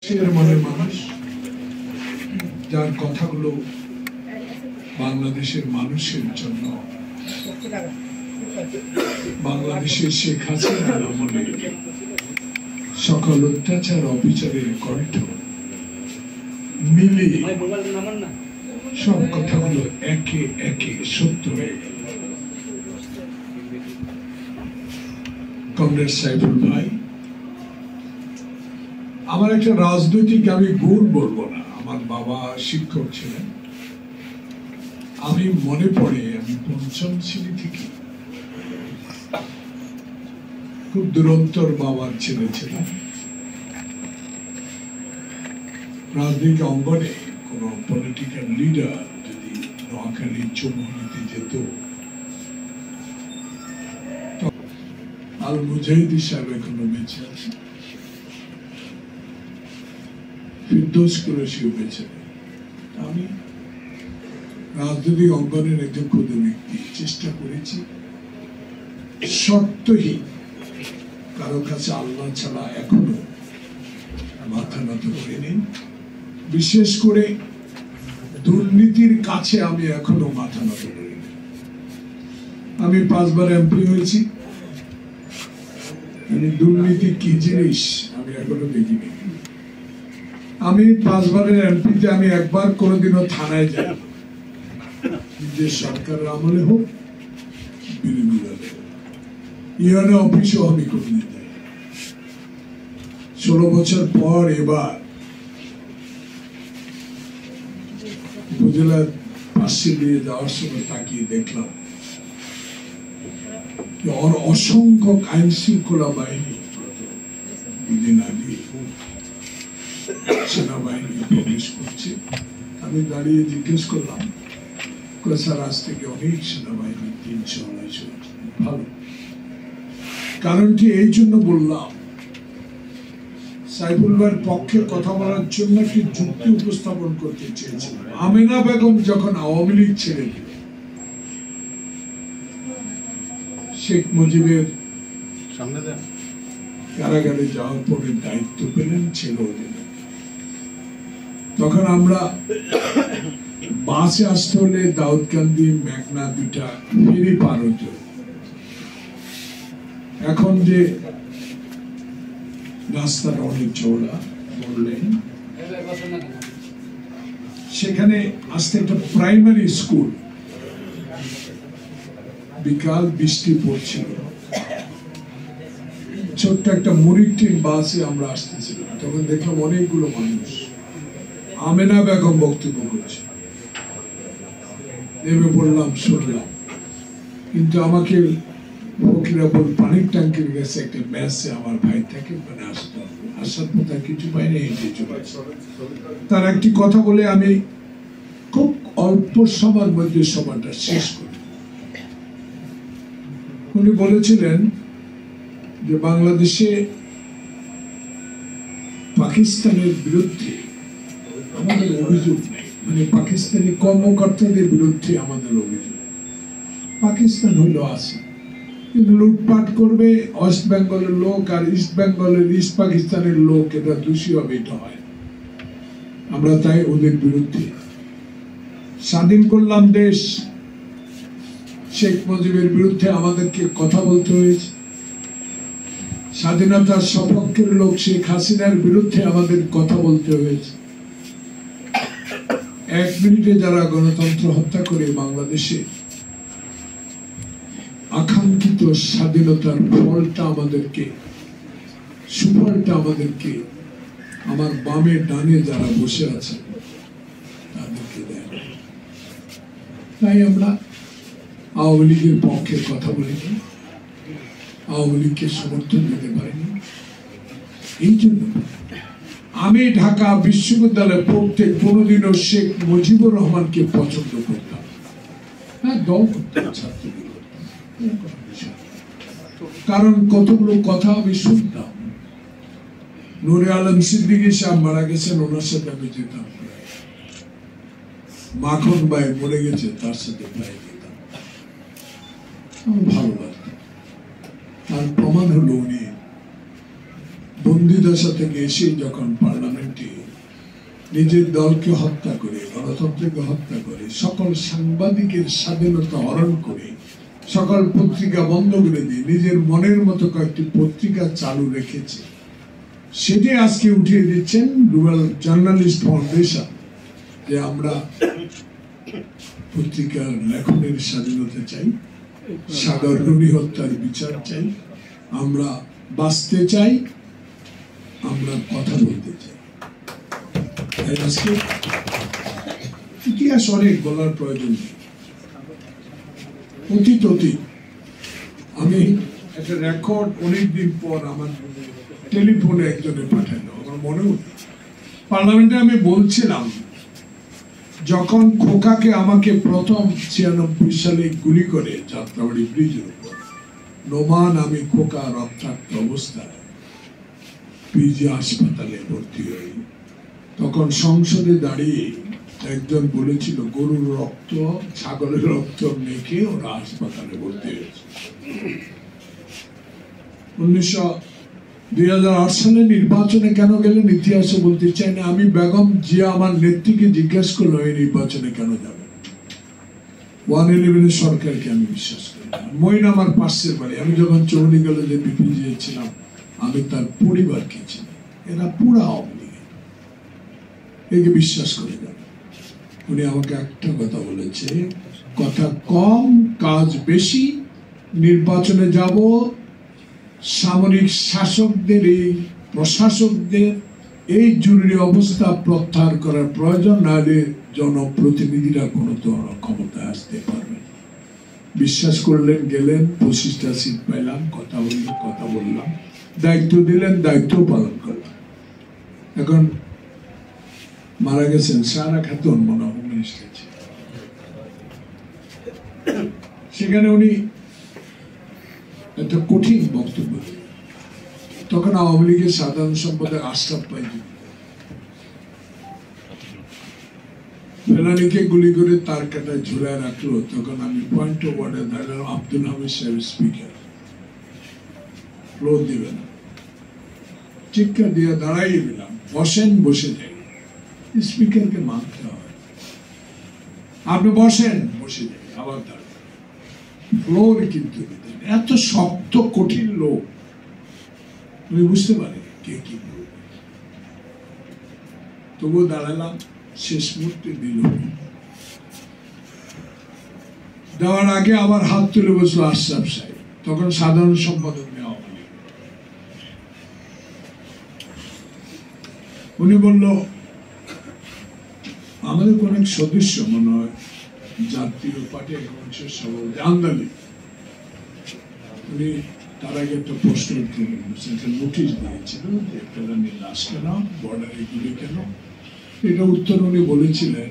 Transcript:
মনের মানুষ, যার কথাগুলো বাংলাদেশের মানুষের জন্য, বাংলাদেশের শেখ হাসিনার আমলে সকল অত্যাচার অবিচারের কণ্ঠ মিলে সব কথাগুলো একে একে সত্য হয়ে গেল। কমরেড সাইফুল ভাই, আমার একটা রাজনৈতিক আমি গুণ বলবো না, আমার বাবা শিক্ষক ছিলেন। আমি মনে পড়ে আমি পঞ্চম শ্রেণী থেকে খুব দুরন্তর বাবার ছেলে ছিলাম। রাজনৈতিক অঙ্গনে কোন পলিটিক্যাল লিডার যদি নোয়াখালী চৌমুহনীতে যেত, আল মুজাহিদি সাহেব এখনো বেঁচে আছে, ফিরদৌস কুরেশিও বেঁচে নেই। আমি রাজনৈতিক অঙ্গনের একজন ক্ষুদ্র ব্যক্তি, চেষ্টা করেছি শর্তহীন কারো কাছে আল্লাহ ছাড়া এখনো মাথা নত করিনি। বিশেষ করে দুর্নীতির কাছে আমি এখনো মাথা নত করিনি। আমি 5 বার এমপি হয়েছি, দুর্নীতি কি জিনিস আমি এখনো দেখিনি। আমি 5 বারের এমপিতে আমি একবার কোনোদিনও থানায় যাই, যে সরকারের আমলে হোক বিরোধী দলে ইউএনএ অফিসেও আমি কোনোদিন যাই। 16 বছর পর এবার উপজেলার পাশে দিয়ে যাওয়ার সময় তাকিয়ে দেখলাম অসংখ্য আইন শৃঙ্খলা বাহিনী দুদিন আগে সেনাবাহিনী প্রবেশ করছে। আমি দাঁড়িয়ে জিজ্ঞেস করলাম, স্যার আজ থেকে অনেক সেনাবাহিনী 300-250 ভালো। কারণটি এই জন্য বললাম, সাইফুল ভাইয়ের পক্ষে কথা বলার জন্য একটি যুক্তি উপস্থাপন করতে চেয়েছিলাম। আমেনা বেগম যখন আওয়ামী লীগ ছেড়ে দিল, শেখ মুজিবের কারাগারে যাওয়ার পরে দায়িত্ব পেলেন, ছেলেও দিলেন। তখন আমরা বাসে আসতে হলে দাউদকান্দি মেঘনা 2টা ফেরি পার হতো। এখন যে রাস্তাটা অনেক চওড়া বললেন, সেখানে আসতে একটা প্রাইমারি স্কুল, বিকাল বৃষ্টি পড়ছিল, ছোট্ট একটা মুড়ির বাসে আমরা আসতেছিলাম। তখন দেখলাম অনেকগুলো মানুষ, আমেনা বেগম বক্তব্য করছে, নেমে পড়লাম, শুনলাম। কিন্তু আমাকে ফকিরাপুর পানির ট্যাঙ্কের কাছে একটা ম্যাচে আমার ভাই থাকে, মানে আসতে আসার পথে কিছু পাইনি, হেঁটে চলে। তার একটি কথা বলে আমি খুব অল্প সময়ের মধ্যে সভাটা শেষ করি। উনি বলেছিলেন যে বাংলাদেশে পাকিস্তানের বিরুদ্ধে আমাদের অভিযোগ নেই, মানে পাকিস্তানি কর্মকর্তাদের বিরুদ্ধে আমাদের অভিযোগ। পাকিস্তান হইল আছে, কিন্তু লুটপাট করবে ওয়েস্ট বেঙ্গলের লোক, আর ইস্ট বেঙ্গলের ইস্ট পাকিস্তানের লোক, এটা দোষী হবে, এটা হয়। আমরা তাই ওদের বিরুদ্ধে। স্বাধীন করলাম দেশ, শেখ মুজিবের বিরুদ্ধে আমাদেরকে কথা বলতে হয়েছে। স্বাধীনতার সপক্ষের লোক শেখ হাসিনার বিরুদ্ধে আমাদের কথা বলতে হয়েছে। 1 মিনিটে যারা গণতন্ত্র হত্যা করে বাংলাদেশে আকাঙ্ক্ষিত স্বাধীনতার ফলটা আমাদেরকে, সুফলটা আমাদেরকে, আমার বামে ডানে যারা বসে আছে তাদেরকে দেয়। তাই আমরা আওয়ামী লীগের পক্ষে কথা বলিনি, আওয়ামী লীগকে সমর্থন দিতে পারিনি। এই জন্য আমি ঢাকা বিশ্ববিদ্যালয়ে পড়তে কোনোদিনও শেখ মুজিবুর রহমানকে পছন্দ করতাম, হ্যাঁ দল করতাম, ছাত্রলীগ করতাম, কারণ কতগুলো কথা আমি শুনতাম। নূরে আলম সিদ্দিকী সাহেব মারা গেছেন, ওনার সাথে আমি যেতাম। মাখন ভাই মরে গেছে, তার সাথে প্রায় যেতাম, আমার ভালো লাগতো। তার প্রমাণ হলো উনি বন্দিদশা থেকে এসে যখন পার্লামেন্টে নিজের দলকে হত্যা করে, গণতন্ত্রকে হত্যা করে, সকল সাংবাদিকের স্বাধীনতা হরণ করে, সকল পত্রিকা বন্ধ করে দিয়ে নিজের মনের মতো কয়েকটি পত্রিকা চালু রেখেছে, সেটি আজকে উঠিয়ে দিচ্ছেন রুরাল জার্নালিস্ট ফাউন্ডেশন, যে আমরা পত্রিকার লেখনের স্বাধীনতা চাই, সাগর রুনি হত্যার বিচার চাই, আমরা বাঁচতে চাই, আমরা কথা বলতে চাই। আজকে ইতিহাস অনেক বলার প্রয়োজন নেই, অতীত অতীত। আমি একটা রেকর্ড অনেকদিন পর আমার টেলিফোনে একজনে পাঠালো, আমার মনে হতো পার্লামেন্টে আমি বলছিলাম, যখন খোকাকে আমাকে প্রথম 96 সালে গুলি করে যাত্রাবাড়ি ব্রিজের উপর, নোমান আমি খোকা রক্তাক্ত অবস্থায় পিজি হাসপাতালে ভর্তি হই, তখন সংসদে দাঁড়িয়ে একজন বলেছিল গরুর রক্ত, ছাগলের রক্ত মেখে ওরা হাসপাতালে ভর্তি হয়েছে। 2008 সালে নির্বাচনে কেন গেলেন ইতিহাসে বলতে চাই না। আমি বেগম জিয়া আমার নেত্রীকে জিজ্ঞেস করলো এই নির্বাচনে কেন যাবে। 111 সরকারকে আমি বিশ্বাস করি না। মইন আমার পাশের বাড়ি, আমি যখন চৌনি কলেজে বিপিজিএ ছিলাম আমি তার পরিবারকে চিনি, এরা পুরা আওয়ামী লীগ, একে বিশ্বাস করে যাবে। উনি আমাকে একটা কথা বলেছে, কথা কম কাজ বেশি, নির্বাচনে যাব, সামরিক শাসকদের এই প্রশাসকদের এই জরুরি অবস্থা প্রত্যাহার করার প্রয়োজন, নাহলে জনপ্রতিনিধিরা কোনো ক্ষমতায় আসতে পারবে। বিশ্বাস করলেন, গেলেন, 25টা সিট পাইলাম, কথা বললাম, দায়িত্ব দিলেন, দায়িত্ব পালন করলাম। এখন মারা গেছেন সারা খাতুন, মনে হোম মিনিস্টার ছিলেন, সেখানে উনি একটা কঠিন বক্তব্য দিলেন। তখন আওয়ামী লীগের সাধারণ সম্পাদক আশরাফ পাইজি ফেলানিকে গুলি করে তার কাটায় ঝুলায় রাখলো। তখন আমি পয়েন্ট অফ অর্ডারে দাঁড়ালাম, আব্দুল হামিদ সাহেব স্পিকার, ফ্লোর দিবে না, চিৎকার দিয়ে দাঁড়াইয়ে দিলাম, বসেন, বসে যাই, স্পিকারকে মানতে হয়, আপনি বসেন, বসে যাই, আবার দাঁড়ান, ফ্লোর কিন্তু এত শক্ত কঠিন লোক, তুমি বুঝতে পারে কে কি করবে। তবুও দাঁড়ালাম, শেষ মুহূর্তে দিল। দেওয়ার আগে আবার হাত তুলে বসলো আশরাফ সাহেব, তখন সাধারণ সম্পাদক আওয়ামী লীগ। উনি বলল, আমাদের অনেক সদস্য মনে হয় জাতীয় পার্টি সভাপতি আন্দালি, উনি তার আগে একটা প্রশ্ন একটা নোটিশ দিয়েছিল যে ফেলানি লাশ কেন, বর্ডারে গুলি কেন। এটা উত্তর উনি বলেছিলেন,